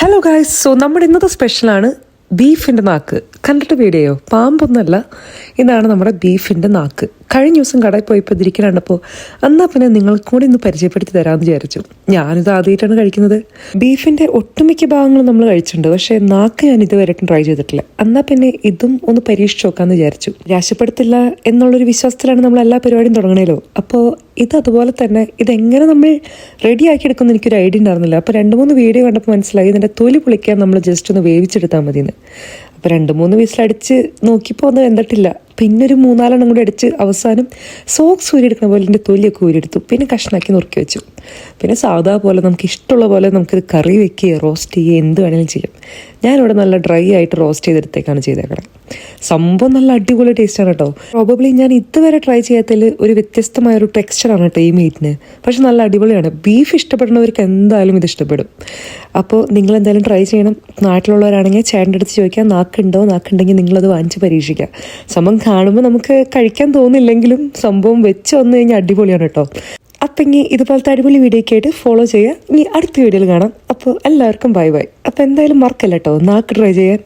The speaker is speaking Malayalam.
ഹലോ ഗായ്സ്, സോ നമ്മുടെ ഇന്നത്തെ സ്പെഷ്യലാണ് ബീഫിൻ്റെ നാക്ക്. കണ്ടിട്ട് വീഡിയോ പാമ്പൊന്നല്ല, ഇതാണ് നമ്മുടെ ബീഫിൻ്റെ നാക്ക്. കഴിഞ്ഞ ദിവസം കടയിൽ പോയപ്പോൾ ഇതിരിക്കണപ്പോൾ എന്നാൽ പിന്നെ നിങ്ങൾക്ക് കൂടി ഇന്ന് പരിചയപ്പെടുത്തി തരാമെന്ന് വിചാരിച്ചു. ഞാനിത് ആദ്യമായിട്ടാണ് കഴിക്കുന്നത്. ബീഫിൻ്റെ ഒട്ടുമിക്ക ഭാഗങ്ങളും നമ്മൾ കഴിച്ചിട്ടുണ്ട്, പക്ഷേ നാക്ക് ഞാൻ ഇതുവരെയായിട്ടും ട്രൈ ചെയ്തിട്ടില്ല. എന്നാൽ പിന്നെ ഇതും ഒന്ന് പരീക്ഷിച്ച് നോക്കാമെന്ന് വിചാരിച്ചു. നിരാശപ്പെടുത്തില്ല എന്നുള്ളൊരു വിശ്വാസത്തിലാണ് നമ്മൾ എല്ലാ പരിപാടിയും തുടങ്ങണേലോ. അപ്പോൾ അതുപോലെ തന്നെ ഇതെങ്ങനെ നമ്മൾ റെഡിയാക്കി എടുക്കുമെന്ന് എനിക്കൊരു ഐഡിയ ഉണ്ടായിരുന്നില്ല. അപ്പോൾ 2-3 വീഡിയോ കണ്ടപ്പോൾ മനസ്സിലായി ഇതിൻ്റെ തൊലി പൊളിക്കാൻ നമ്മൾ ജസ്റ്റ് ഒന്ന് വേവിച്ചെടുത്താൽ മതിയെന്ന്. അപ്പോൾ 2-3 വിസിലടിച്ച് നോക്കിയപ്പോൾ ഒന്നും വെന്തിട്ടില്ല. പിന്നെ ഒരു 3-4 കൂടി അടിച്ച് അവസാനം സോക്സ് ഊരിയെടുക്കുന്ന പോലെ എൻ്റെ തൊലിയൊക്കെ ഊരിയെടുത്തു. പിന്നെ കഷ്ണാക്കി നുറുക്കി വെച്ചു. പിന്നെ സാധാ പോലെ നമുക്ക് ഇഷ്ടമുള്ള പോലെ നമുക്കിത് കറി വെക്കുകയോ റോസ്റ്റ് ചെയ്യുകയോ എന്ത് വേണമെങ്കിലും ചെയ്യാം. ഞാനിവിടെ നല്ല ഡ്രൈ ആയിട്ട് റോസ്റ്റ് ചെയ്തെടുത്തേക്കാണ് ചെയ്തേക്കണം. സംഭവം നല്ല അടിപൊളി ടേസ്റ്റാണ് കേട്ടോ. പ്രോബബ്ലി ഞാൻ ഇതുവരെ ട്രൈ ചെയ്യാത്തതിൽ ഒരു വ്യത്യസ്തമായൊരു ടെക്സ്ചറാണ് കേട്ടോ ഈ മീറ്റിന്. പക്ഷെ നല്ല അടിപൊളിയാണ്. ബീഫ് ഇഷ്ടപ്പെടുന്നവർക്ക് എന്തായാലും ഇത് ഇഷ്ടപ്പെടും. അപ്പോൾ നിങ്ങളെന്തായാലും ട്രൈ ചെയ്യണം. നാട്ടിലുള്ളവരാണെങ്കിൽ ചേട്ടൻ്റെ അടുത്ത് ചോദിക്കാം നാക്കുണ്ടെങ്കിൽ നിങ്ങളത് വാങ്ങിച്ച് പരീക്ഷിക്കുക. സംഭവം കാണുമ്പോൾ നമുക്ക് കഴിക്കാൻ തോന്നില്ലെങ്കിലും സംഭവം വെച്ച് വന്നു കഴിഞ്ഞാൽ അടിപൊളിയാണ് കേട്ടോ. അപ്പം ഇനി ഇതുപോലത്തെ അടിപൊളി വീഡിയോയ്ക്ക് ആയിട്ട് ഫോളോ ചെയ്യുക. ഇനി അടുത്ത വീഡിയോയിൽ കാണാം. അപ്പോൾ എല്ലാവർക്കും ബൈ ബൈ. അപ്പോൾ എന്തായാലും മറക്കല്ല കേട്ടോ നാക്ക് ട്രൈ ചെയ്യാൻ.